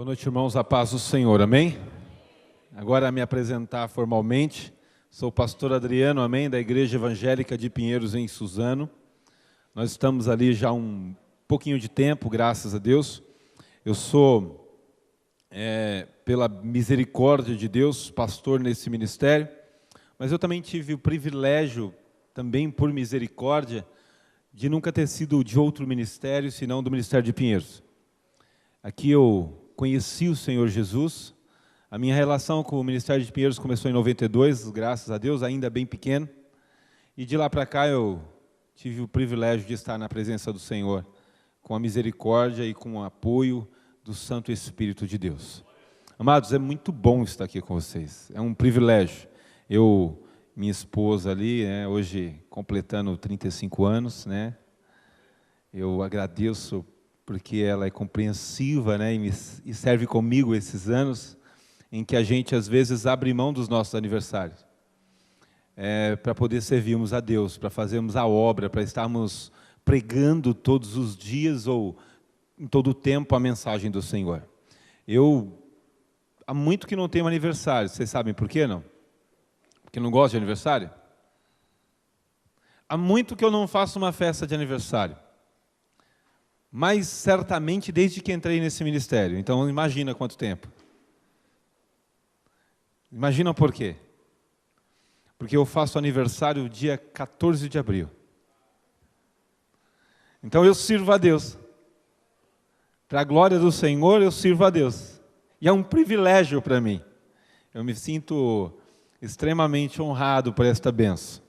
Boa noite, irmãos, a paz do Senhor, amém? Agora a me apresentar formalmente, sou o pastor Adriano, amém, da Igreja Evangélica de Pinheiros, em Suzano. Nós estamos ali já há um pouquinho de tempo, graças a Deus. Eu sou, pela misericórdia de Deus, pastor nesse ministério, mas eu também tive o privilégio, também por misericórdia, de nunca ter sido de outro ministério, senão do Ministério de Pinheiros. Aqui eu conheci o Senhor Jesus. A minha relação com o Ministério de Pinheiros começou em 92, graças a Deus, ainda bem pequeno. E de lá para cá eu tive o privilégio de estar na presença do Senhor, com a misericórdia e com o apoio do Santo Espírito de Deus. Amados, é muito bom estar aqui com vocês, é um privilégio. Minha esposa ali, hoje completando 35 anos, eu agradeço porque ela é compreensiva, e serve comigo esses anos em que a gente às vezes abre mão dos nossos aniversários, para poder servirmos a Deus, para fazermos a obra, para estarmos pregando todos os dias ou em todo o tempo a mensagem do Senhor. Há muito que não tenho aniversário, vocês sabem por quê, não? Porque não gosto de aniversário? Há muito que eu não faço uma festa de aniversário. Mas certamente desde que entrei nesse ministério. Então imagina quanto tempo. Imagina por quê? Porque eu faço aniversário dia 14 de abril. Então eu sirvo a Deus. Para a glória do Senhor eu sirvo a Deus. E é um privilégio para mim. Eu me sinto extremamente honrado por esta bênção.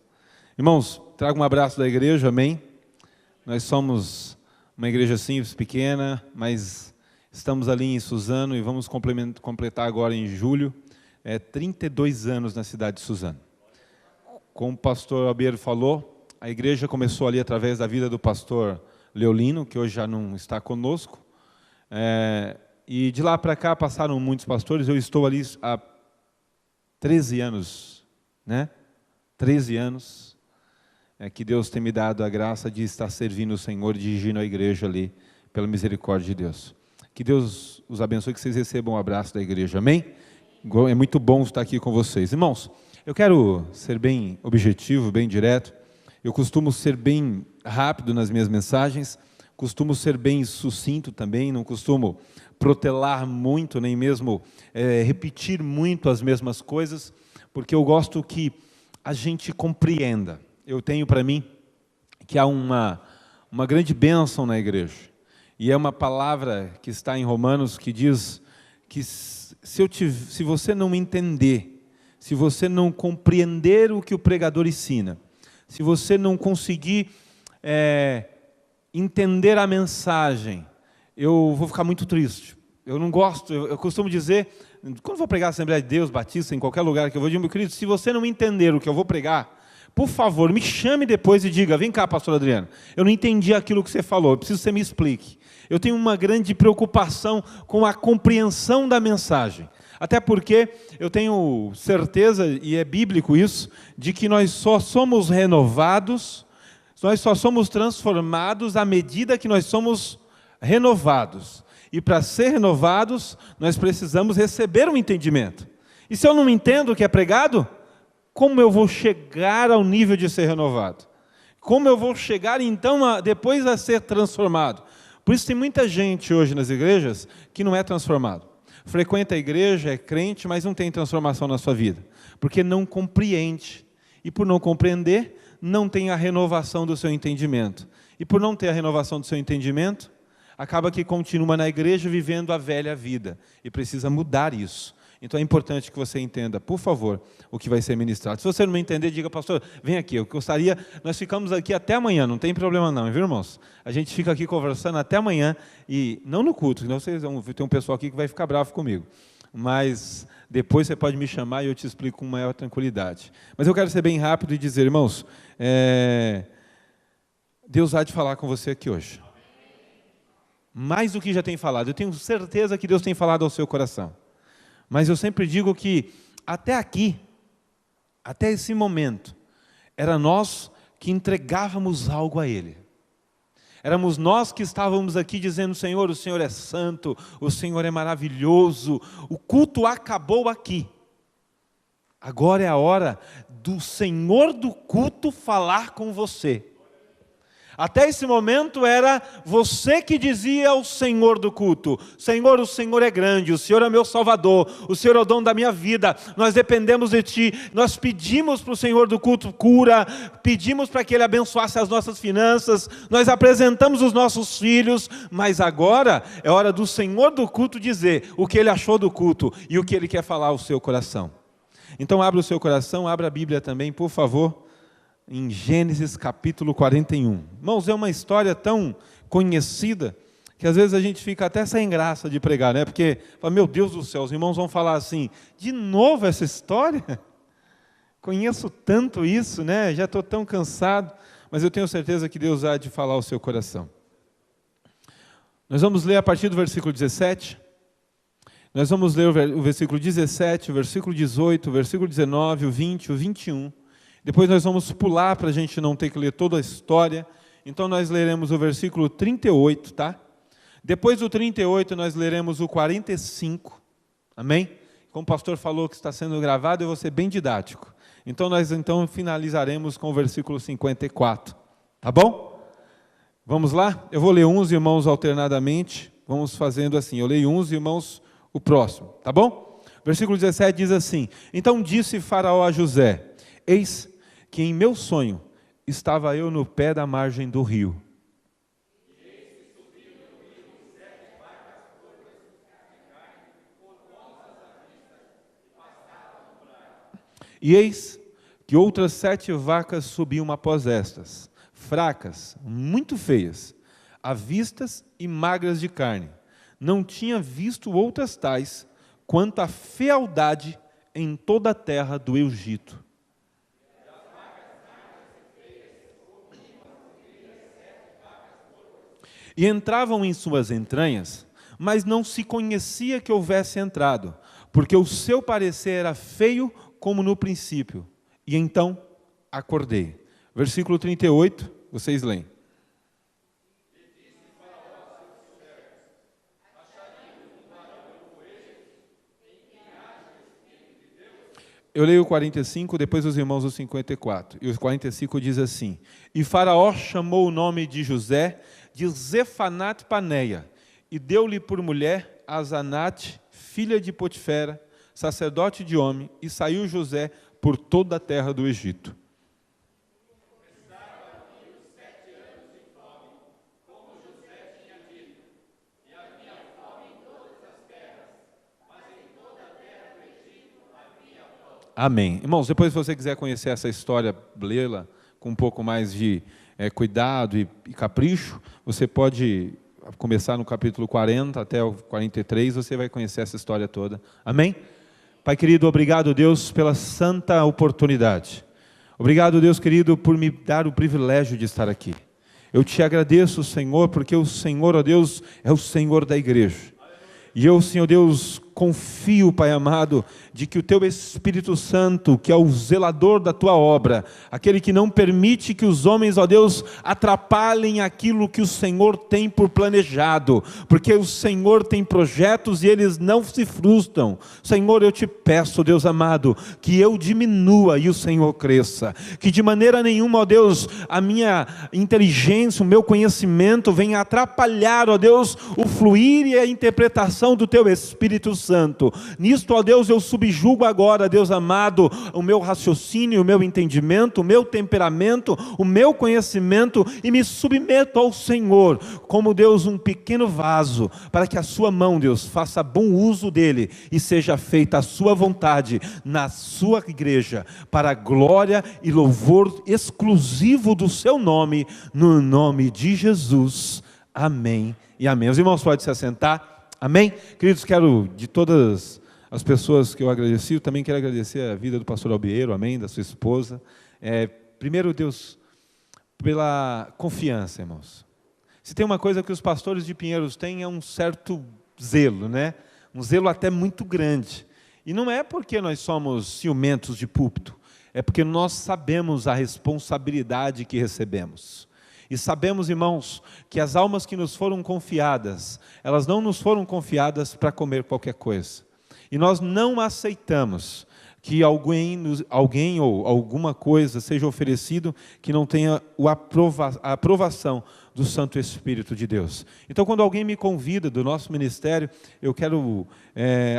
Irmãos, trago um abraço da igreja, amém? Nós somos uma igreja simples, pequena, mas estamos ali em Suzano e vamos completar agora em julho 32 anos na cidade de Suzano. Como o pastor Albeiro falou, a igreja começou ali através da vida do pastor Leolino, que hoje já não está conosco, e de lá para cá passaram muitos pastores. Eu estou ali há 13 anos, 13 anos, que Deus tem me dado a graça de estar servindo o Senhor, dirigindo a igreja ali, pela misericórdia de Deus. Que Deus os abençoe, que vocês recebam um abraço da igreja, amém? É muito bom estar aqui com vocês. Irmãos, eu quero ser bem objetivo, bem direto. Eu costumo ser bem rápido nas minhas mensagens, costumo ser bem sucinto também, não costumo protelar muito, nem mesmo repetir muito as mesmas coisas, porque eu gosto que a gente compreenda. Eu tenho para mim que há uma grande bênção na igreja, e é uma palavra que está em Romanos que diz que se você não entender, se você não compreender o que o pregador ensina, se você não conseguir entender a mensagem, eu vou ficar muito triste. Eu não gosto, eu costumo dizer, quando vou pregar a Assembleia de Deus, Batista, em qualquer lugar que eu vou, eu digo, meu querido, se você não entender o que eu vou pregar, por favor, me chame depois e diga, vem cá, pastor Adriano, eu não entendi aquilo que você falou, eu preciso que você me explique. Eu tenho uma grande preocupação com a compreensão da mensagem, até porque eu tenho certeza, e é bíblico isso, de que nós só somos renovados, nós só somos transformados à medida que nós somos renovados. E para ser renovados, nós precisamos receber um entendimento. E se eu não entendo o que é pregado, como eu vou chegar ao nível de ser renovado? Como eu vou chegar, então, depois a ser transformado? Por isso tem muita gente hoje nas igrejas que não é transformado. Frequenta a igreja, é crente, mas não tem transformação na sua vida. Porque não compreende. E por não compreender, não tem a renovação do seu entendimento. E por não ter a renovação do seu entendimento, acaba que continua na igreja vivendo a velha vida. E precisa mudar isso. Então é importante que você entenda, por favor, o que vai ser ministrado. Se você não entender, diga, pastor, vem aqui, eu gostaria, nós ficamos aqui até amanhã, não tem problema não, viu, irmãos? A gente fica aqui conversando até amanhã, e não no culto, senão vocês vão ter um pessoal aqui que vai ficar bravo comigo. Mas depois você pode me chamar e eu te explico com maior tranquilidade. Mas eu quero ser bem rápido e dizer, irmãos, Deus há de falar com você aqui hoje. Mais do que já tem falado, eu tenho certeza que Deus tem falado ao seu coração. Mas eu sempre digo que até aqui, até esse momento, era nós que entregávamos algo a Ele. Éramos nós que estávamos aqui dizendo: Senhor, o Senhor é santo, o Senhor é maravilhoso. O culto acabou aqui. Agora é a hora do Senhor do culto falar com você. Até esse momento era você que dizia ao Senhor do culto: Senhor, o Senhor é grande, o Senhor é meu Salvador, o Senhor é o dono da minha vida, nós dependemos de Ti. Nós pedimos para o Senhor do culto cura, pedimos para que Ele abençoasse as nossas finanças, nós apresentamos os nossos filhos, mas agora é hora do Senhor do culto dizer o que Ele achou do culto e o que Ele quer falar ao seu coração. Então abra o seu coração, abra a Bíblia também, por favor, em Gênesis capítulo 41. Irmãos, é uma história tão conhecida que às vezes a gente fica até sem graça de pregar, né? Porque, meu Deus do céu, os irmãos vão falar assim: de novo essa história? Conheço tanto isso, né? Já estou tão cansado, mas eu tenho certeza que Deus há de falar ao seu coração. Nós vamos ler a partir do versículo 17. Nós vamos ler o versículo 17, o versículo 18, o versículo 19, o 20, o 21. Depois nós vamos pular para a gente não ter que ler toda a história. Então nós leremos o versículo 38, tá? Depois do 38 nós leremos o 45, amém? Como o pastor falou que está sendo gravado, eu vou ser bem didático. Então nós finalizaremos com o versículo 54, tá bom? Vamos lá? Eu vou ler uns irmãos alternadamente, vamos fazendo assim, eu leio uns irmãos o próximo, tá bom? Versículo 17 diz assim: Então disse Faraó a José: Eis que em meu sonho estava eu no pé da margem do rio. E eis que outras 7 vacas subiam após estas, fracas, muito feias, avistas e magras de carne. Não tinha visto outras tais, quanto a fealdade em toda a terra do Egito. E entravam em suas entranhas, mas não se conhecia que houvesse entrado, porque o seu parecer era feio como no princípio. E então acordei. Versículo 38, vocês leem. Eu leio o 45, depois os irmãos o 54. E o 45 diz assim: E Faraó chamou o nome de José de Zefanate Paneia, e deu-lhe por mulher a Zanate, filha de Potifera, sacerdote de homem, e saiu José por toda a terra do Egito. Amém. Irmãos, depois se você quiser conhecer essa história, lê-la com um pouco mais de cuidado e capricho, você pode começar no capítulo 40 até o 43, você vai conhecer essa história toda. Amém? Pai querido, obrigado, Deus, pela santa oportunidade. Obrigado, Deus querido, por me dar o privilégio de estar aqui. Eu te agradeço, Senhor, porque o Senhor, ó Deus, é o Senhor da igreja. E eu, Senhor Deus, confio, Pai amado, de que o Teu Espírito Santo, que é o zelador da Tua obra, aquele que não permite que os homens, ó Deus, atrapalhem aquilo que o Senhor tem por planejado, porque o Senhor tem projetos e eles não se frustram. Senhor, eu te peço, Deus amado, que eu diminua e o Senhor cresça, que de maneira nenhuma, ó Deus, a minha inteligência, o meu conhecimento venha atrapalhar, ó Deus, o fluir e a interpretação do Teu Espírito Santo. Nisto, ó Deus, eu subjugo agora, Deus amado, o meu raciocínio, o meu entendimento, o meu temperamento, o meu conhecimento, e me submeto ao Senhor, como Deus, um pequeno vaso, para que a sua mão, Deus, faça bom uso dele, e seja feita a sua vontade, na sua igreja, para a glória e louvor exclusivo do seu nome, no nome de Jesus, amém e amém. Os irmãos podem se assentar. Amém? Queridos, quero, de todas as pessoas que eu agradeci, eu também quero agradecer a vida do pastor Albieiro, amém, da sua esposa. Primeiro, Deus, pela confiança, irmãos. Se tem uma coisa que os pastores de Pinheiros têm, é um certo zelo, né? Um zelo até muito grande. E não é porque nós somos ciumentos de púlpito, é porque nós sabemos a responsabilidade que recebemos. E sabemos, irmãos, que as almas que nos foram confiadas, elas não nos foram confiadas para comer qualquer coisa. E nós não aceitamos que alguém ou alguma coisa seja oferecido que não tenha a aprovação do Santo Espírito de Deus. Então, quando alguém me convida do nosso ministério, eu quero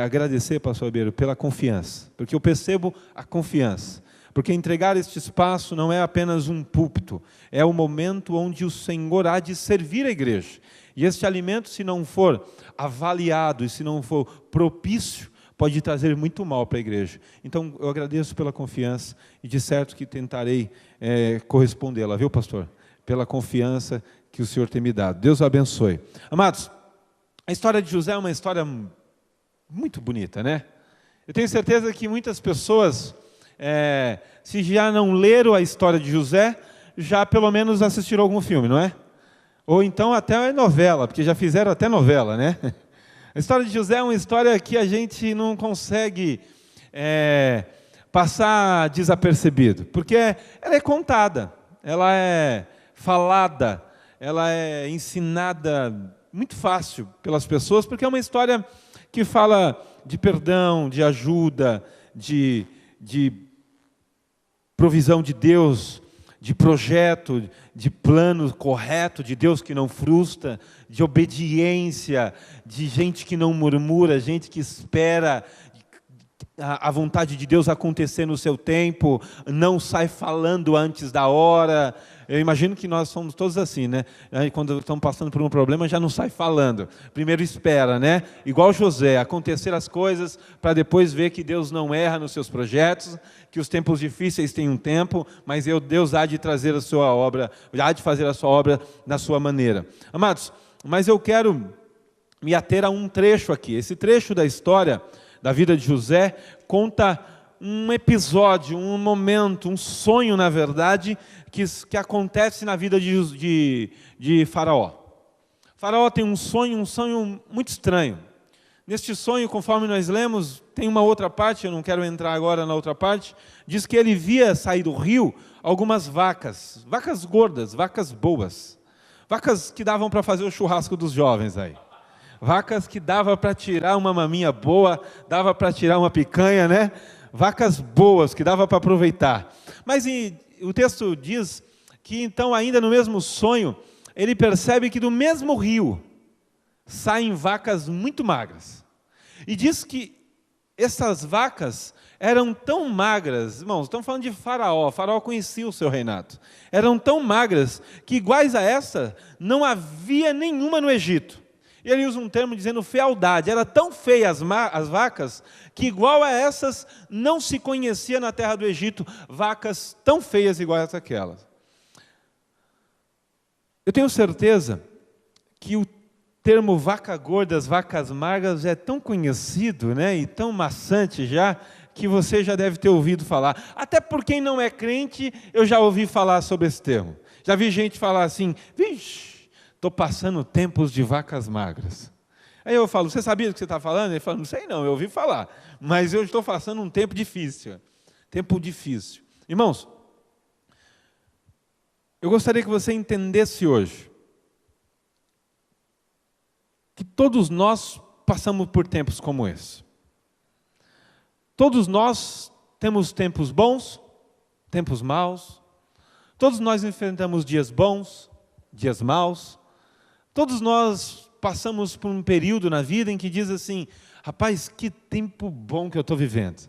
agradecer, pastor Ribeiro, pela confiança, porque eu percebo a confiança. Porque entregar este espaço não é apenas um púlpito, é o momento onde o Senhor há de servir a igreja. E este alimento, se não for avaliado e se não for propício, pode trazer muito mal para a igreja. Então, eu agradeço pela confiança e de certo que tentarei correspondê-la, viu, pastor? Pela confiança que o Senhor tem me dado. Deus o abençoe. Amados, a história de José é uma história muito bonita, né? Eu tenho certeza que muitas pessoas, se já não leram a história de José, já pelo menos assistiram algum filme, não é? Ou então até novela, porque já fizeram até novela, né? A história de José é uma história que a gente não consegue passar desapercebido, porque ela é contada, ela é falada, ela é ensinada muito fácil pelas pessoas, porque é uma história que fala de perdão, de ajuda, de provisão de Deus, de projeto, de plano correto, de Deus que não frustra, de obediência, de gente que não murmura, gente que espera a vontade de Deus acontecer no seu tempo, não sai falando antes da hora. Eu imagino que nós somos todos assim, né? Quando estamos passando por um problema, já não sai falando. Primeiro espera, né? Igual José, acontecer as coisas para depois ver que Deus não erra nos seus projetos, que os tempos difíceis têm um tempo, mas Deus há de trazer a sua obra, há de fazer a sua obra na sua maneira. Amados, mas eu quero me ater a um trecho aqui. Esse trecho da história da vida de José conta um episódio, um momento, um sonho, na verdade, que acontece na vida de Faraó. Faraó tem um sonho muito estranho. Neste sonho, conforme nós lemos, tem uma outra parte, eu não quero entrar agora na outra parte, diz que ele via sair do rio algumas vacas gordas, vacas boas, vacas que davam para fazer o churrasco dos jovens aí. Vacas que dava para tirar uma maminha boa, dava para tirar uma picanha, né? Vacas boas que dava para aproveitar. Mas o texto diz que então, ainda no mesmo sonho, ele percebe que do mesmo rio saem vacas muito magras. E diz que essas vacas eram tão magras, irmãos, estamos falando de Faraó conhecia o seu reinado. Eram tão magras que iguais a essa não havia nenhuma no Egito. Ele usa um termo dizendo fealdade. Era tão feia as vacas, que igual a essas não se conhecia na terra do Egito, vacas tão feias iguais àquelas. Eu tenho certeza que o termo vaca gorda, as vacas magras, é tão conhecido, né, e tão maçante já, que você já deve ter ouvido falar. Até por quem não é crente, eu já ouvi falar sobre esse termo. Já vi gente falar assim, vixe, estou passando tempos de vacas magras. Aí eu falo, você sabia do que você está falando? Ele fala, não sei não, eu ouvi falar. Mas eu estou passando um tempo difícil. Tempo difícil. Irmãos, eu gostaria que você entendesse hoje que todos nós passamos por tempos como esse. Todos nós temos tempos bons, tempos maus. Todos nós enfrentamos dias bons, dias maus. Todos nós passamos por um período na vida em que diz assim, rapaz, que tempo bom que eu estou vivendo.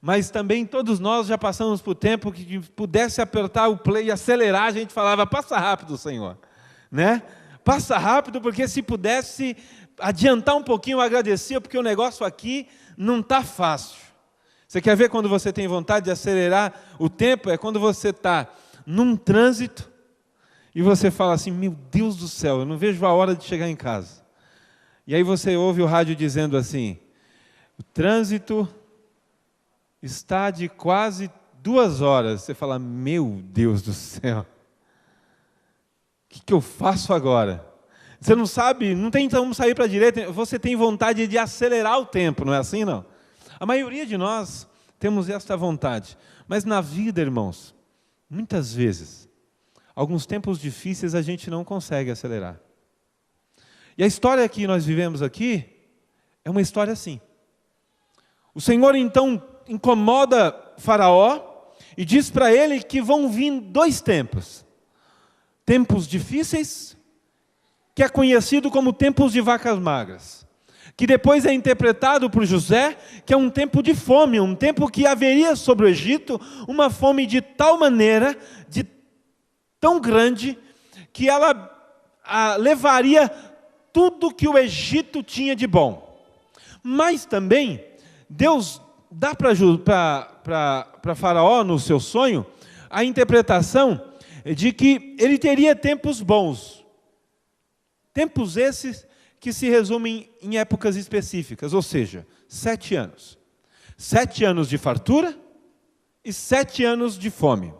Mas também todos nós já passamos por tempo que pudesse apertar o play e acelerar, a gente falava, passa rápido, Senhor. Né? Passa rápido, porque se pudesse adiantar um pouquinho, eu agradecia, porque o negócio aqui não está fácil. Você quer ver quando você tem vontade de acelerar o tempo? É quando você está num trânsito, e você fala assim, meu Deus do céu, eu não vejo a hora de chegar em casa. E aí você ouve o rádio dizendo assim, o trânsito está de quase 2 horas. Você fala, meu Deus do céu, o que eu faço agora? Você não sabe, não tem como sair para a direita, você tem vontade de acelerar o tempo, não é assim não? A maioria de nós temos esta vontade. Mas na vida, irmãos, muitas vezes, alguns tempos difíceis a gente não consegue acelerar. E a história que nós vivemos aqui é uma história assim. O Senhor então incomoda Faraó e diz para ele que vão vir 2 tempos. Tempos difíceis, que é conhecido como tempos de vacas magras, que depois é interpretado por José, que é um tempo de fome, um tempo que haveria sobre o Egito uma fome de tal maneira, tão grande, que ela levaria tudo que o Egito tinha de bom. Mas também, Deus dá para Faraó, no seu sonho, a interpretação de que ele teria tempos bons. Tempos esses que se resumem em épocas específicas, ou seja, 7 anos. 7 anos de fartura e 7 anos de fome.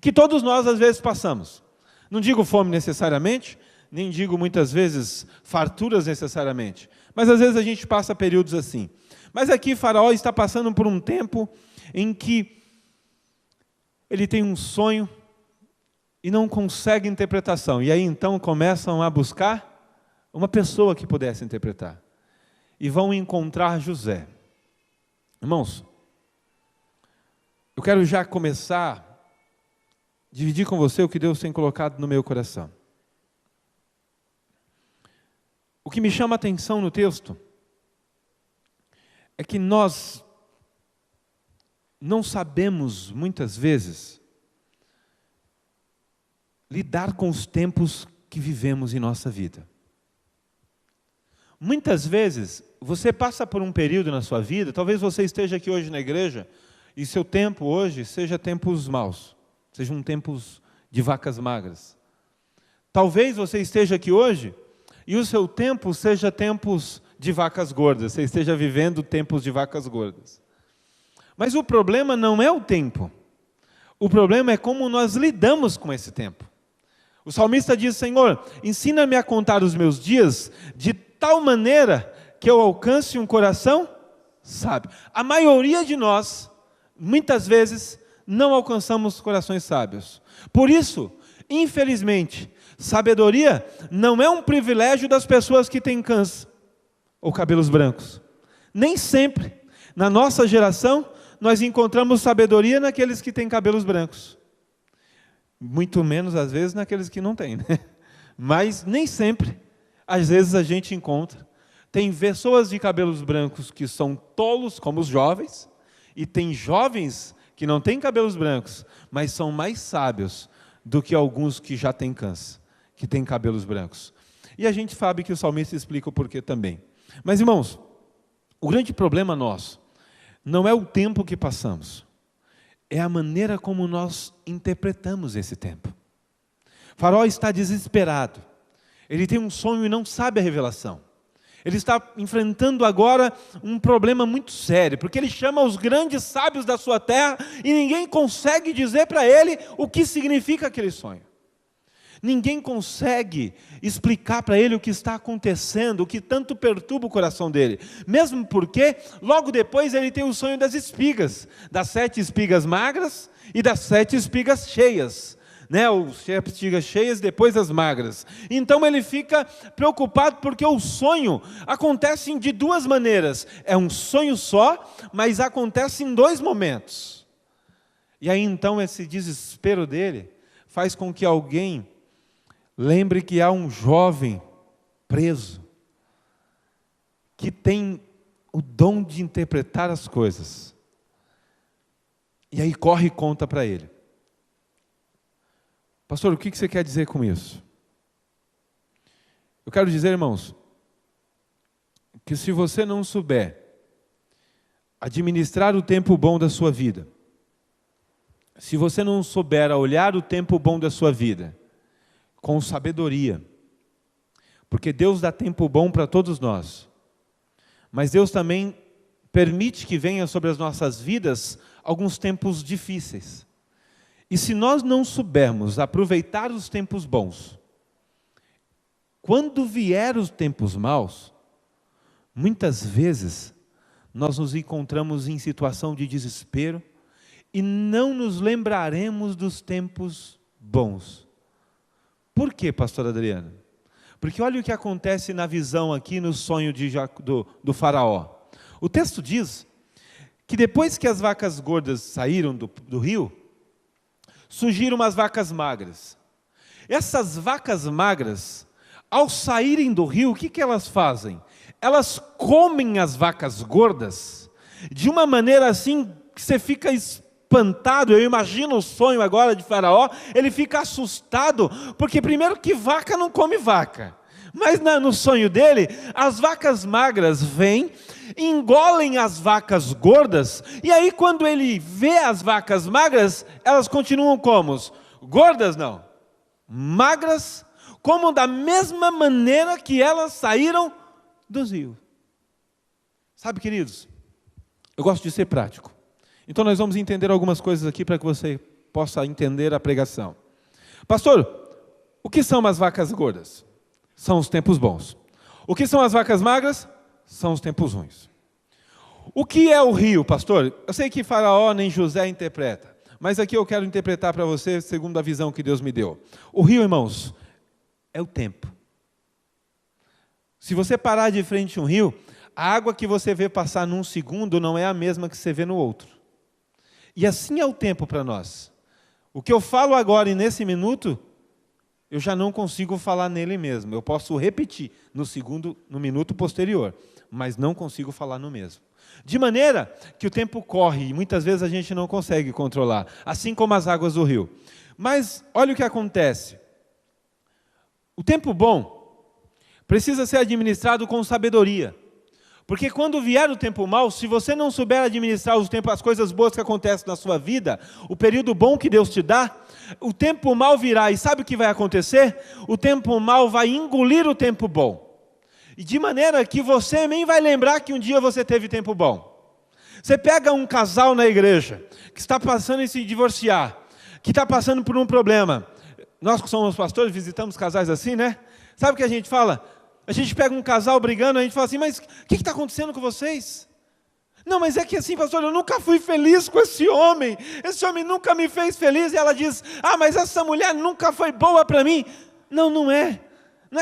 Que todos nós às vezes passamos. Não digo fome necessariamente, nem digo muitas vezes farturas necessariamente, mas às vezes a gente passa períodos assim. Mas aqui Faraó está passando por um tempo em que ele tem um sonho e não consegue interpretação. E aí então começam a buscar uma pessoa que pudesse interpretar. E vão encontrar José. Irmãos, eu quero já começar a dividir com você o que Deus tem colocado no meu coração. O que me chama a atenção no texto é que nós não sabemos, muitas vezes, lidar com os tempos que vivemos em nossa vida. Muitas vezes, você passa por um período na sua vida, talvez você esteja aqui hoje na igreja, e seu tempo hoje seja tempos maus, sejam tempos de vacas magras. Talvez você esteja aqui hoje, e o seu tempo seja tempos de vacas gordas, você esteja vivendo tempos de vacas gordas. Mas o problema não é o tempo, o problema é como nós lidamos com esse tempo. O salmista diz: Senhor, ensina-me a contar os meus dias de tal maneira que eu alcance um coração sábio. A maioria de nós, muitas vezes, não alcançamos corações sábios. Por isso, infelizmente, sabedoria não é um privilégio das pessoas que têm câncer ou cabelos brancos. Nem sempre, na nossa geração, nós encontramos sabedoria naqueles que têm cabelos brancos. Muito menos, às vezes, naqueles que não têm, né? Mas nem sempre, às vezes a gente encontra. Tem pessoas de cabelos brancos que são tolos, como os jovens, e tem jovens que não têm cabelos brancos, mas são mais sábios do que alguns que já têm câncer, que têm cabelos brancos. E a gente sabe que o salmista explica o porquê também. Mas, irmãos, o grande problema nosso não é o tempo que passamos, é a maneira como nós interpretamos esse tempo. Faraó está desesperado. Ele tem um sonho e não sabe a revelação. Ele está enfrentando agora um problema muito sério, porque ele chama os grandes sábios da sua terra e ninguém consegue dizer para ele o que significa aquele sonho. Ninguém consegue explicar para ele o que está acontecendo, o que tanto perturba o coração dele. Mesmo porque, logo depois, ele tem o sonho das espigas, das 7 espigas magras e das 7 espigas cheias. As 7 espigas cheias, depois as magras. Então ele fica preocupado porque o sonho acontece de 2 maneiras. É um sonho só, mas acontece em 2 momentos. E aí então esse desespero dele faz com que alguém lembre que há um jovem preso que tem o dom de interpretar as coisas. E aí corre e conta para ele. Pastor, o que você quer dizer com isso? Eu quero dizer, irmãos, que se você não souber administrar o tempo bom da sua vida, se você não souber olhar o tempo bom da sua vida com sabedoria, porque Deus dá tempo bom para todos nós, mas Deus também permite que venha sobre as nossas vidas alguns tempos difíceis. E se nós não soubermos aproveitar os tempos bons, quando vier os tempos maus, muitas vezes nós nos encontramos em situação de desespero e não nos lembraremos dos tempos bons. Por quê, pastor Adriano? Porque olha o que acontece na visão aqui, no sonho do faraó. O texto diz que depois que as vacas gordas saíram do rio, surgiram umas vacas magras. Essas vacas magras, ao saírem do rio, o que elas fazem? Elas comem as vacas gordas de uma maneira assim que você fica espantado. Eu imagino o sonho agora de Faraó, ele fica assustado, porque primeiro que vaca não come vaca, mas no sonho dele, as vacas magras vêm, engolem as vacas gordas, e aí quando ele vê as vacas magras, elas continuam como? Gordas não, magras, como da mesma maneira que elas saíram dos rios. Sabe, queridos, eu gosto de ser prático. Então nós vamos entender algumas coisas aqui para que você possa entender a pregação. Pastor, o que são as vacas gordas? São os tempos bons. O que são as vacas magras? São os tempos ruins. O que é o rio, pastor? Eu sei que Faraó nem José interpreta, mas aqui eu quero interpretar para você segundo a visão que Deus me deu. O rio, irmãos, é o tempo. Se você parar de frente a um rio, a água que você vê passar num segundo não é a mesma que você vê no outro. E assim é o tempo para nós. O que eu falo agora e nesse minuto, eu já não consigo falar nele mesmo. Eu posso repetir no minuto posterior, mas não consigo falar no mesmo. De maneira que o tempo corre e muitas vezes a gente não consegue controlar, assim como as águas do rio. Mas olha o que acontece. O tempo bom precisa ser administrado com sabedoria. Porque quando vier o tempo mau, se você não souber administrar as coisas boas que acontecem na sua vida, o período bom que Deus te dá, o tempo mau virá, e sabe o que vai acontecer? O tempo mau vai engolir o tempo bom. E de maneira que você nem vai lembrar que um dia você teve tempo bom. Você pega um casal na igreja, que está passando em se divorciar, que está passando por um problema. Nós que somos pastores, visitamos casais assim, né? Sabe o que a gente fala? A gente pega um casal brigando, a gente fala assim, mas o que está acontecendo com vocês? Não, mas é que assim, pastor, eu nunca fui feliz com esse homem nunca me fez feliz. E ela diz, mas essa mulher nunca foi boa para mim. Não, não é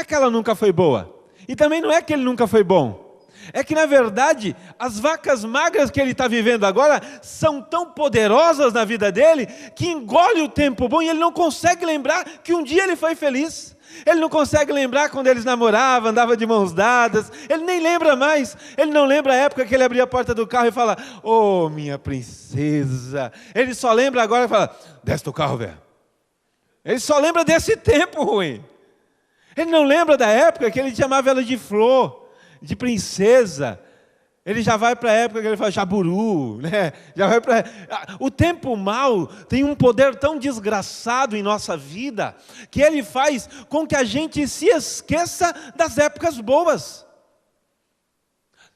que ela nunca foi boa, e também não é que ele nunca foi bom. É que na verdade, as vacas magras que ele está vivendo agora, são tão poderosas na vida dele, que engole o tempo bom, e ele não consegue lembrar que um dia ele foi feliz. Ele não consegue lembrar quando eles namoravam, andavam de mãos dadas, ele nem lembra mais, ele não lembra a época que ele abria a porta do carro e fala, oh minha princesa, ele só lembra agora e fala, desce do carro, velho. Ele só lembra desse tempo ruim, ele não lembra da época que ele chamava ela de flor, de princesa. Ele já vai para a época que ele fala jaburu, né? Já vai para... O tempo mau tem um poder tão desgraçado em nossa vida, que ele faz com que a gente se esqueça das épocas boas.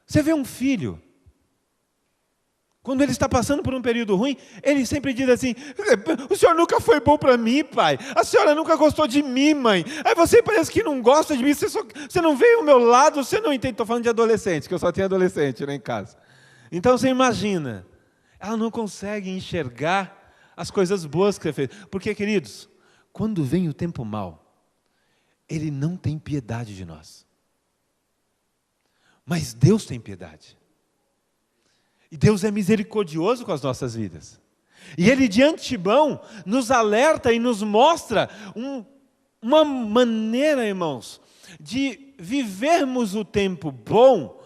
Você vê um filho, quando ele está passando por um período ruim, ele sempre diz assim, o senhor nunca foi bom para mim, pai. A senhora nunca gostou de mim, mãe. Aí você parece que não gosta de mim, você não veio ao meu lado, você não entende. Estou falando de adolescente, que eu só tenho adolescente, né, em casa. Então você imagina, ela não consegue enxergar as coisas boas que você fez. Porque, queridos, quando vem o tempo mau, ele não tem piedade de nós. Mas Deus tem piedade. E Deus é misericordioso com as nossas vidas. E Ele de antemão nos alerta e nos mostra uma maneira, irmãos, de vivermos o tempo bom,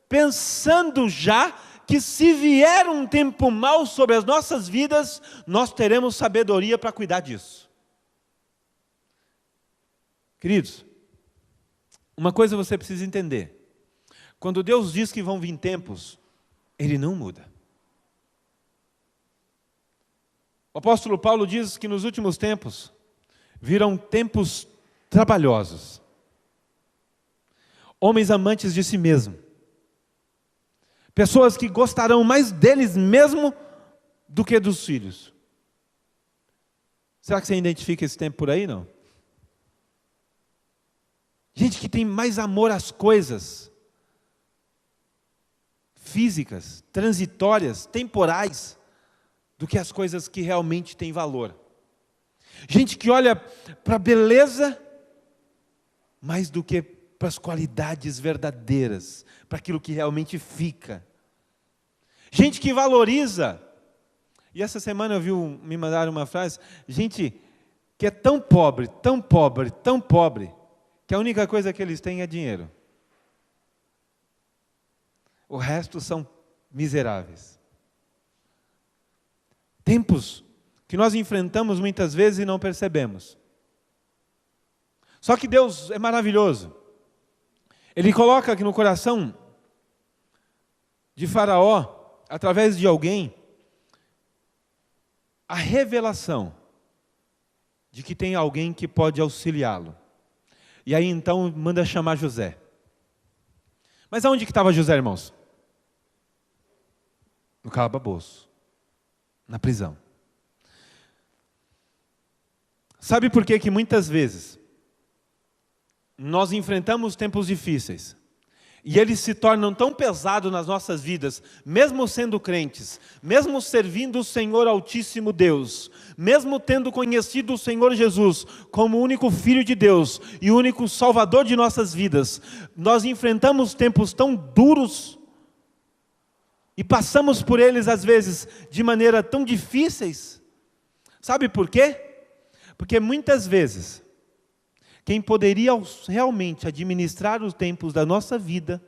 pensando já que se vier um tempo mau sobre as nossas vidas, nós teremos sabedoria para cuidar disso. Queridos, uma coisa você precisa entender. Quando Deus diz que vão vir tempos, Ele não muda. O apóstolo Paulo diz que nos últimos tempos virão tempos trabalhosos. Homens amantes de si mesmo. Pessoas que gostarão mais deles mesmo do que dos filhos. Será que você identifica esse tempo por aí, não? Gente que tem mais amor às coisas físicas, transitórias, temporais, do que as coisas que realmente têm valor. Gente que olha para a beleza mais do que para as qualidades verdadeiras, para aquilo que realmente fica. Gente que valoriza. E essa semana me mandaram uma frase, gente que é tão pobre, tão pobre, tão pobre, que a única coisa que eles têm é dinheiro. O resto são miseráveis. Tempos que nós enfrentamos muitas vezes e não percebemos. Só que Deus é maravilhoso. Ele coloca aqui no coração de Faraó, através de alguém, a revelação de que tem alguém que pode auxiliá-lo. E aí então manda chamar José. Mas aonde que estava José, irmãos? No calabouço, na prisão. Sabe por que muitas vezes nós enfrentamos tempos difíceis e eles se tornam tão pesados nas nossas vidas, mesmo sendo crentes, mesmo servindo o Senhor Altíssimo Deus, mesmo tendo conhecido o Senhor Jesus como o único Filho de Deus e o único Salvador de nossas vidas, nós enfrentamos tempos tão duros e passamos por eles às vezes de maneira tão difíceis. Sabe por quê? Porque muitas vezes quem poderia realmente administrar os tempos da nossa vida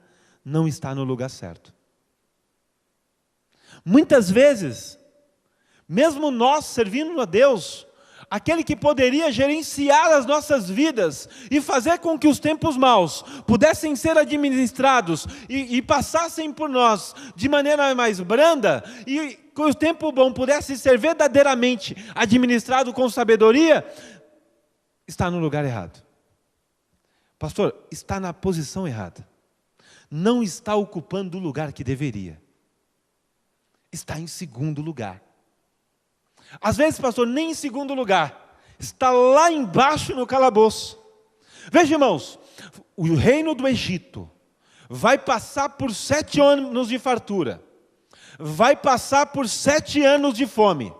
não está no lugar certo. Muitas vezes, mesmo nós servindo a Deus, aquele que poderia gerenciar as nossas vidas e fazer com que os tempos maus pudessem ser administrados e passassem por nós de maneira mais branda, e que o tempo bom pudesse ser verdadeiramente administrado com sabedoria, está no lugar errado. Pastor, está na posição errada. Não está ocupando o lugar que deveria. Está em segundo lugar. Às vezes, pastor, nem em segundo lugar. Está lá embaixo no calabouço. Veja, irmãos, o reino do Egito vai passar por 7 anos de fartura. Vai passar por 7 anos de fome.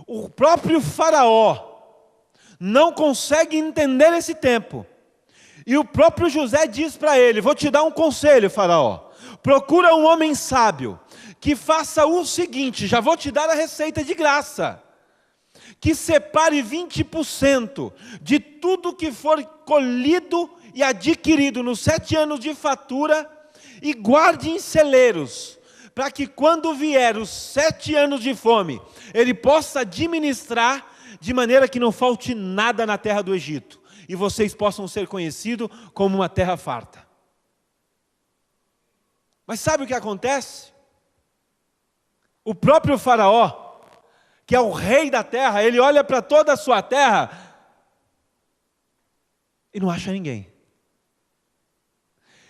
O próprio Faraó não consegue entender esse tempo. E o próprio José diz para ele: vou te dar um conselho, Faraó. Procura um homem sábio, que faça o seguinte, já vou te dar a receita de graça. Que separe 20% de tudo que for colhido e adquirido nos 7 anos de fartura e guarde em celeiros, para que quando vier os 7 anos de fome, ele possa administrar de maneira que não falte nada na terra do Egito, e vocês possam ser conhecidos como uma terra farta. Mas sabe o que acontece? O próprio Faraó, que é o rei da terra, ele olha para toda a sua terra e não acha ninguém.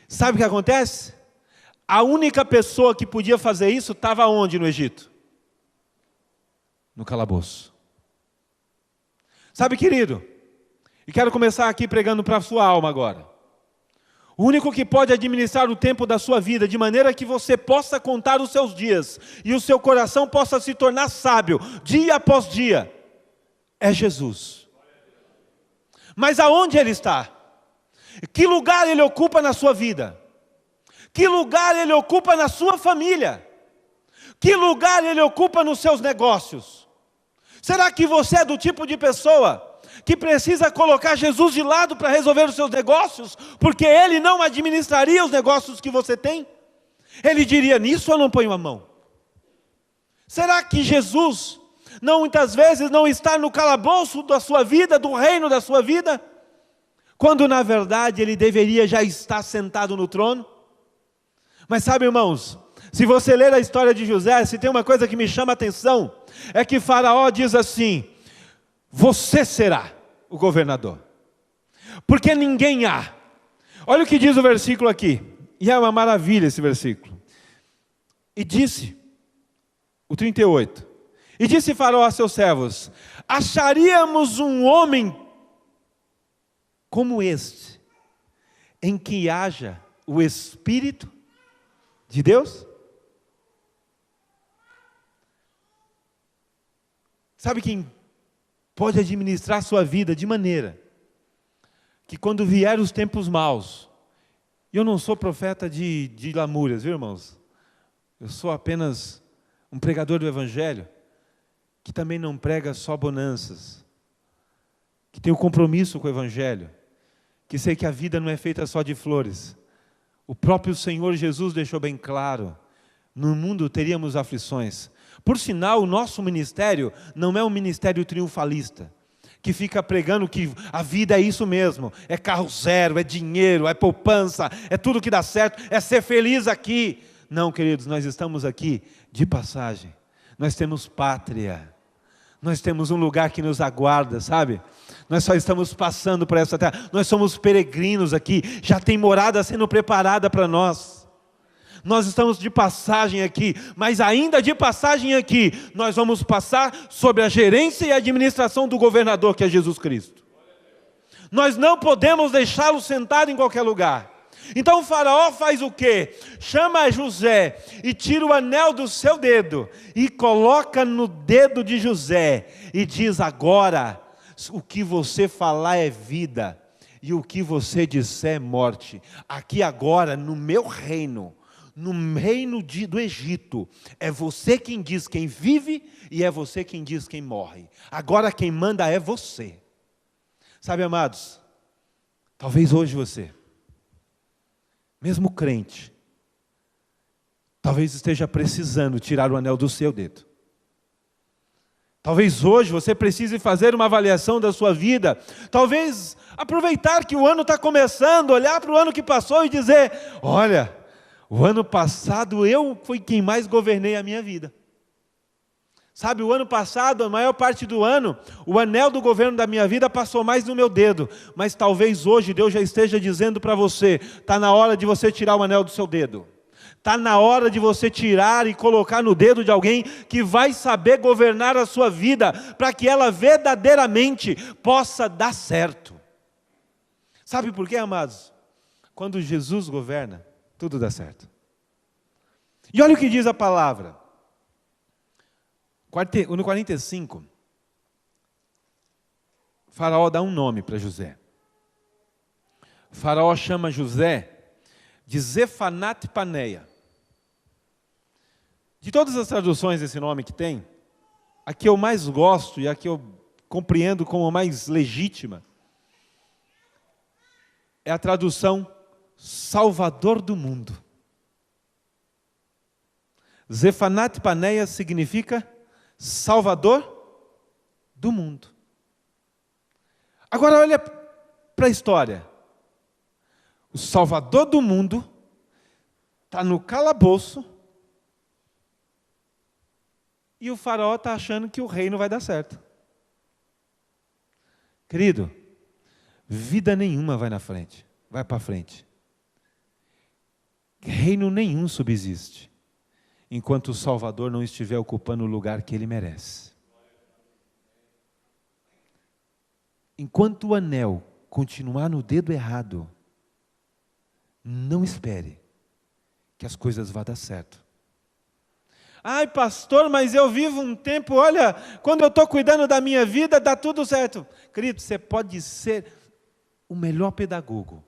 Sabe o que acontece? A única pessoa que podia fazer isso estava onde no Egito? No calabouço. Sabe, querido, e quero começar aqui pregando para a sua alma agora. O único que pode administrar o tempo da sua vida de maneira que você possa contar os seus dias e o seu coração possa se tornar sábio dia após dia é Jesus. Mas aonde Ele está? Que lugar Ele ocupa na sua vida? Que lugar Ele ocupa na sua família? Que lugar Ele ocupa nos seus negócios? Será que você é do tipo de pessoa que precisa colocar Jesus de lado para resolver os seus negócios, porque Ele não administraria os negócios que você tem? Ele diria: nisso eu não ponho a mão. Será que Jesus muitas vezes não está no calabouço da sua vida, do reino da sua vida, quando na verdade Ele deveria já estar sentado no trono? Mas sabe, irmãos, se você ler a história de José, se tem uma coisa que me chama a atenção, é que Faraó diz assim: você será o governador, porque ninguém há. Olha o que diz o versículo aqui, e é uma maravilha esse versículo. E disse, o 38, e disse Faraó a seus servos: acharíamos um homem como este, em que haja o Espírito de Deus? Sabe quem pode administrar a sua vida de maneira que quando vier os tempos maus, e eu não sou profeta de lamúrias, viu, irmãos? Eu sou apenas um pregador do Evangelho, que também não prega só bonanças, que tem o compromisso com o Evangelho, que sei que a vida não é feita só de flores. O próprio Senhor Jesus deixou bem claro, no mundo teríamos aflições. Por sinal, o nosso ministério não é um ministério triunfalista, que fica pregando que a vida é isso mesmo, é carro zero, é dinheiro, é poupança, é tudo que dá certo, é ser feliz aqui. Não, queridos, nós estamos aqui de passagem, nós temos pátria, nós temos um lugar que nos aguarda, sabe? Nós só estamos passando por essa terra, nós somos peregrinos aqui, já tem morada sendo preparada para nós. Nós estamos de passagem aqui, mas ainda de passagem aqui, nós vamos passar sobre a gerência e a administração do governador, que é Jesus Cristo. Nós não podemos deixá-lo sentado em qualquer lugar. Então o faraó faz o quê? Chama José e tira o anel do seu dedo e coloca no dedo de José e diz: agora, o que você falar é vida e o que você disser é morte. Aqui agora, no meu reino, no reino do Egito, é você quem diz quem vive e é você quem diz quem morre. Agora quem manda é você. Sabe, amados, talvez hoje você, mesmo crente, talvez esteja precisando tirar o anel do seu dedo. Talvez hoje você precise fazer uma avaliação da sua vida. Talvez aproveitar que o ano está começando, olhar para o ano que passou e dizer: olha, o ano passado eu fui quem mais governei a minha vida. Sabe, o ano passado, a maior parte do ano, o anel do governo da minha vida passou mais no meu dedo. Mas talvez hoje Deus já esteja dizendo para você: está na hora de você tirar o anel do seu dedo. Está na hora de você tirar e colocar no dedo de alguém que vai saber governar a sua vida, para que ela verdadeiramente possa dar certo. Sabe por quê, amados? Quando Jesus governa, tudo dá certo. E olha o que diz a palavra. No 45, Faraó dá um nome para José. Faraó chama José de Zefanat Paneia. De todas as traduções desse nome que tem, a que eu mais gosto e a que eu compreendo como mais legítima é a tradução Salvador do mundo. Zefanat Paneia significa Salvador do mundo. Agora olha para a história. O Salvador do mundo está no calabouço e o faraó está achando que o reino vai dar certo. Querido, vida nenhuma vai para frente. Reino nenhum subsiste enquanto o Salvador não estiver ocupando o lugar que ele merece. Enquanto o anel continuar no dedo errado, não espere que as coisas vão dar certo. Ai, pastor, mas eu vivo um tempo, olha, quando eu estou cuidando da minha vida, dá tudo certo. Querido, você pode ser o melhor pedagogo.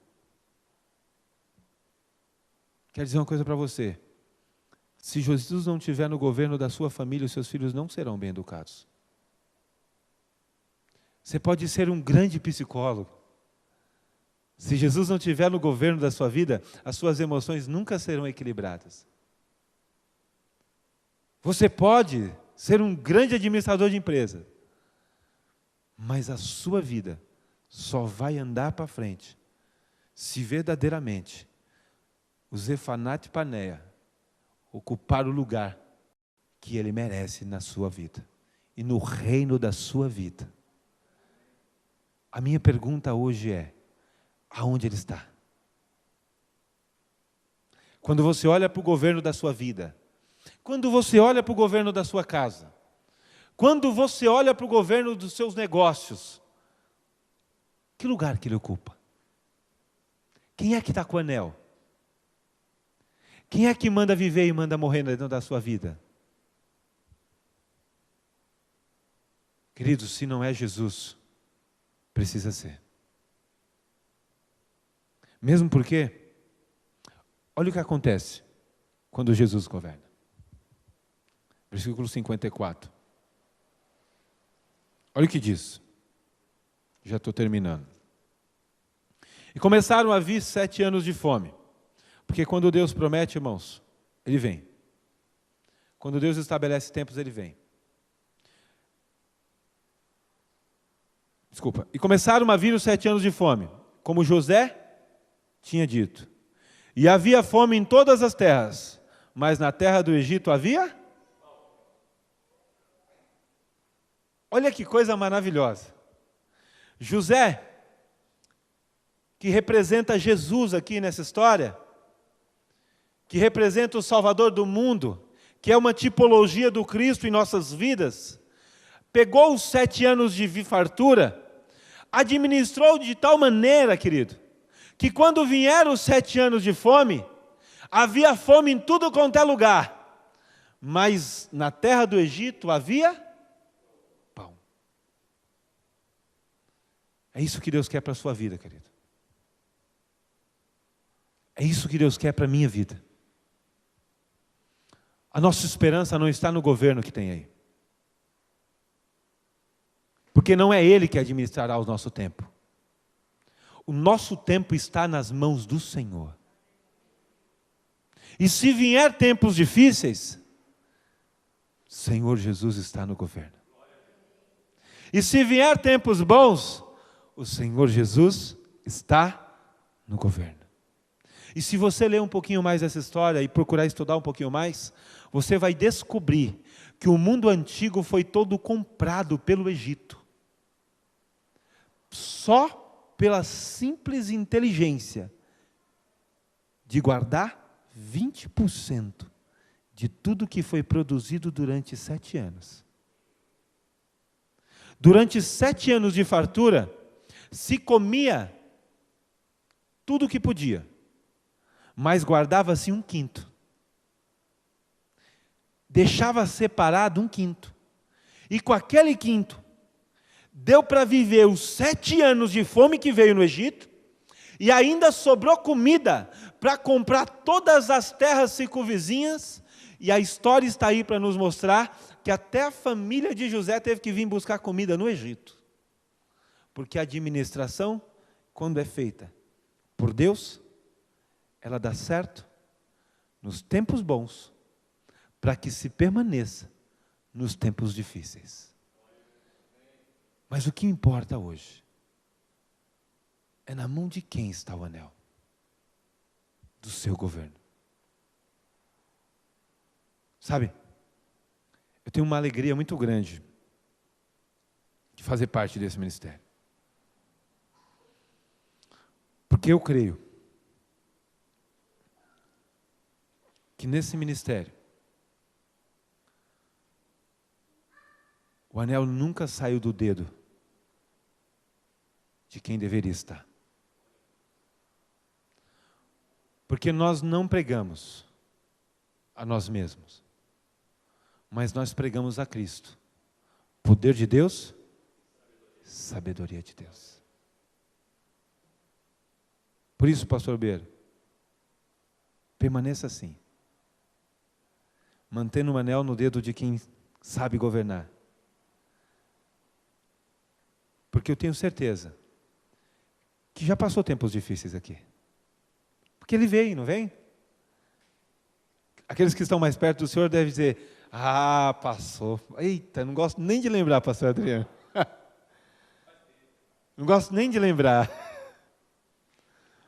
Quero dizer uma coisa para você. Se Jesus não estiver no governo da sua família, os seus filhos não serão bem educados. Você pode ser um grande psicólogo. Se Jesus não estiver no governo da sua vida, as suas emoções nunca serão equilibradas. Você pode ser um grande administrador de empresa, mas a sua vida só vai andar para frente se verdadeiramente o Zefanat Paneia ocupar o lugar que ele merece na sua vida e no reino da sua vida. A minha pergunta hoje é: aonde ele está? Quando você olha para o governo da sua vida, quando você olha para o governo da sua casa, quando você olha para o governo dos seus negócios, que lugar que ele ocupa? Quem é que está com o anel? Quem é que manda viver e manda morrer dentro da sua vida? Queridos, se não é Jesus, precisa ser. Mesmo porque, olha o que acontece quando Jesus governa. Versículo 54. Olha o que diz. Já estou terminando. E começaram a vir 7 anos de fome. Porque quando Deus promete, irmãos, Ele vem. Quando Deus estabelece tempos, Ele vem. Desculpa. E começaram a vir os 7 anos de fome, como José tinha dito. E havia fome em todas as terras, mas na terra do Egito havia? Olha que coisa maravilhosa. José, que representa Jesus aqui nessa história, que representa o Salvador do mundo, que é uma tipologia do Cristo em nossas vidas, pegou os 7 anos de fartura, administrou de tal maneira, querido, que quando vieram os 7 anos de fome, havia fome em tudo quanto é lugar, mas na terra do Egito havia pão. É isso que Deus quer para a sua vida, querido. É isso que Deus quer para a minha vida. A nossa esperança não está no governo que tem aí. Porque não é Ele que administrará o nosso tempo. O nosso tempo está nas mãos do Senhor. E se vier tempos difíceis, Senhor Jesus está no governo. E se vier tempos bons, o Senhor Jesus está no governo. E se você ler um pouquinho mais essa história e procurar estudar um pouquinho mais, você vai descobrir que o mundo antigo foi todo comprado pelo Egito. Só pela simples inteligência de guardar 20% de tudo que foi produzido durante 7 anos. Durante 7 anos de fartura, se comia tudo o que podia, mas guardava-se 1/5. Deixava separado 1/5. E com aquele 1/5, deu para viver os 7 anos de fome que veio no Egito, e ainda sobrou comida para comprar todas as terras circunvizinhas, e a história está aí para nos mostrar que até a família de José teve que vir buscar comida no Egito. Porque a administração, quando é feita por Deus, ela dá certo nos tempos bons, para que se permaneça nos tempos difíceis. Mas o que importa hoje é na mão de quem está o anel do seu governo. Sabe, eu tenho uma alegria muito grande de fazer parte desse ministério. Porque eu creio que nesse ministério, o anel nunca saiu do dedo de quem deveria estar. Porque nós não pregamos a nós mesmos, mas nós pregamos a Cristo. Poder de Deus, sabedoria de Deus. Por isso, pastor Beiro, permaneça assim, mantendo o anel no dedo de quem sabe governar. Porque eu tenho certeza que já passou tempos difíceis aqui. Porque Ele veio, não vem? Aqueles que estão mais perto do Senhor devem dizer, passou. Eita, não gosto nem de lembrar, pastor Adriano. Não gosto nem de lembrar.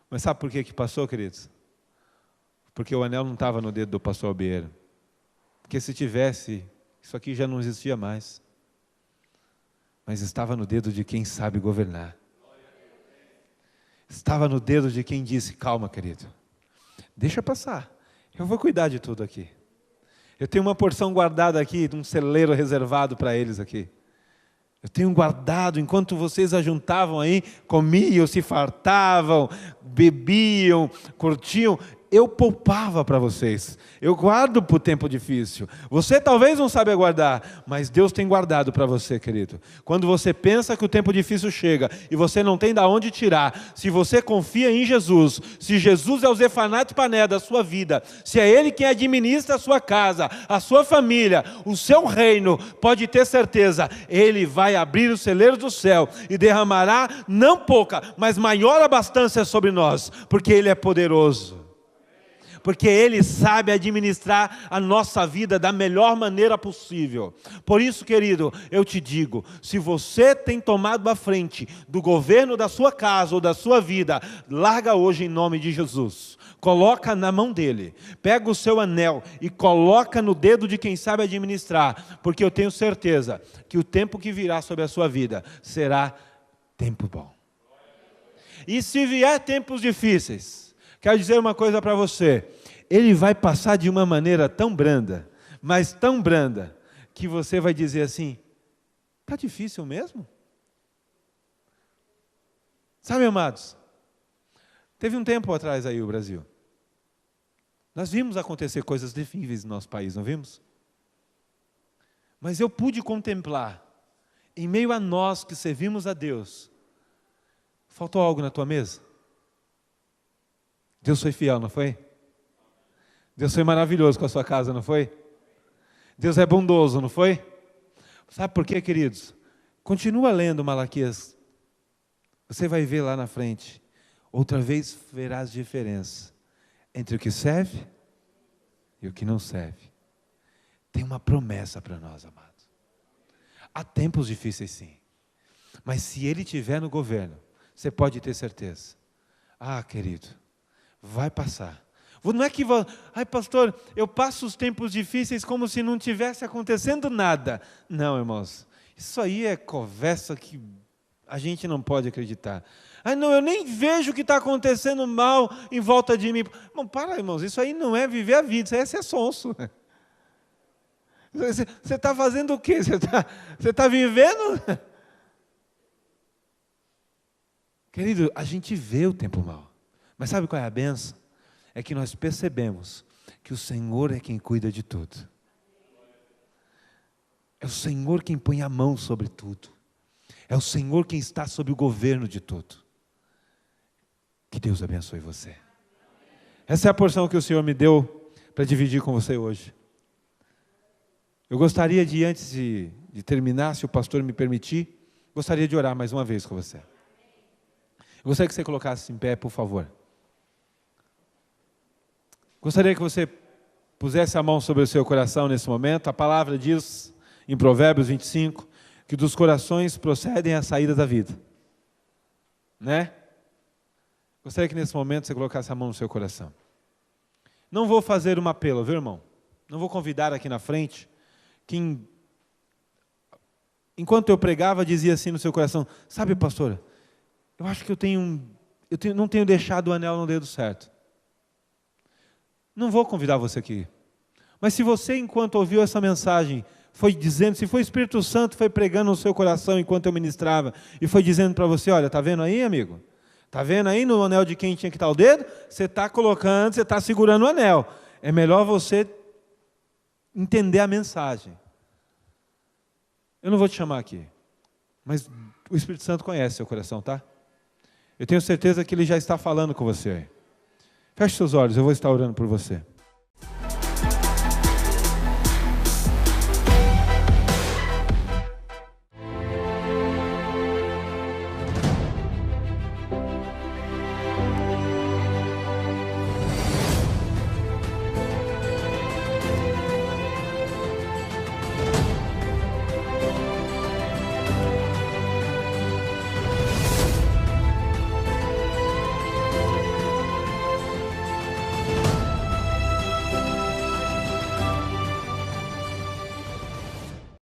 Mas sabe por que passou, queridos? Porque o anel não estava no dedo do pastor Albeiro. Porque se tivesse, isso aqui já não existia mais. Mas estava no dedo de quem sabe governar. Estava no dedo de quem disse, calma, querido, deixa passar, eu vou cuidar de tudo aqui. Eu tenho uma porção guardada aqui, de um celeiro reservado para eles aqui. Eu tenho guardado, enquanto vocês ajuntavam aí, comiam, se fartavam, bebiam, curtiam, eu poupava para vocês. Eu guardo para o tempo difícil. Você talvez não saiba guardar, mas Deus tem guardado para você, querido. Quando você pensa que o tempo difícil chega e você não tem de onde tirar, se você confia em Jesus, se Jesus é o Zefanate Pané da sua vida, se é Ele quem administra a sua casa, a sua família, o seu reino, pode ter certeza, Ele vai abrir os celeiros do céu e derramará não pouca, mas maior abastança sobre nós, porque Ele é poderoso. Porque Ele sabe administrar a nossa vida da melhor maneira possível. Por isso, querido, eu te digo, se você tem tomado a frente do governo da sua casa ou da sua vida, larga hoje em nome de Jesus. Coloca na mão dele, pega o seu anel e coloca no dedo de quem sabe administrar, porque eu tenho certeza que o tempo que virá sobre a sua vida será tempo bom. E se vier tempos difíceis, quero dizer uma coisa para você, ele vai passar de uma maneira tão branda, mas tão branda, que você vai dizer assim, está difícil mesmo? Sabe, amados, teve um tempo atrás aí o Brasil, nós vimos acontecer coisas terríveis no nosso país, não vimos? Mas eu pude contemplar, em meio a nós que servimos a Deus, faltou algo na tua mesa? Deus foi fiel, não foi? Deus foi maravilhoso com a sua casa, não foi? Deus é bondoso, não foi? Sabe por quê, queridos? Continua lendo Malaquias. Você vai ver lá na frente. Outra vez verás diferença entre o que serve e o que não serve. Tem uma promessa para nós, amados. Há tempos difíceis, sim. Mas se Ele estiver no governo, você pode ter certeza. Ah, querido, vai passar. Não é que, ai pastor, eu passo os tempos difíceis como se não tivesse acontecendo nada. Não, irmãos, isso aí é conversa que a gente não pode acreditar. Ah, não, eu nem vejo o que está acontecendo mal em volta de mim. Bom, para, irmãos, isso aí não é viver a vida, isso aí é ser sonso. Você está fazendo o quê? Você está vivendo? Querido, a gente vê o tempo mal. Mas sabe qual é a benção? É que nós percebemos que o Senhor é quem cuida de tudo. É o Senhor quem põe a mão sobre tudo. É o Senhor quem está sob o governo de tudo. Que Deus abençoe você. Essa é a porção que o Senhor me deu para dividir com você hoje. Eu gostaria de, antes de terminar, se o pastor me permitir, gostaria de orar mais uma vez com você. Eu gostaria que você colocasse em pé, por favor. Gostaria que você pusesse a mão sobre o seu coração nesse momento. A palavra diz, em Provérbios 25, que dos corações procedem as saídas da vida. Né? Gostaria que nesse momento você colocasse a mão no seu coração. Não vou fazer um apelo, viu, irmão? Não vou convidar aqui na frente quem, enquanto eu pregava, dizia assim no seu coração, sabe, pastora, eu acho que não tenho deixado o anel no dedo certo. Não vou convidar você aqui. Mas se você, enquanto ouviu essa mensagem, foi dizendo, se foi o Espírito Santo, foi pregando no seu coração enquanto eu ministrava, e foi dizendo para você, olha, está vendo aí, amigo? Está vendo aí no anel de quem tinha que estar o dedo? Você está colocando, você está segurando o anel. É melhor você entender a mensagem. Eu não vou te chamar aqui, mas o Espírito Santo conhece seu coração, tá? Eu tenho certeza que Ele já está falando com você. Feche seus olhos, eu vou estar orando por você.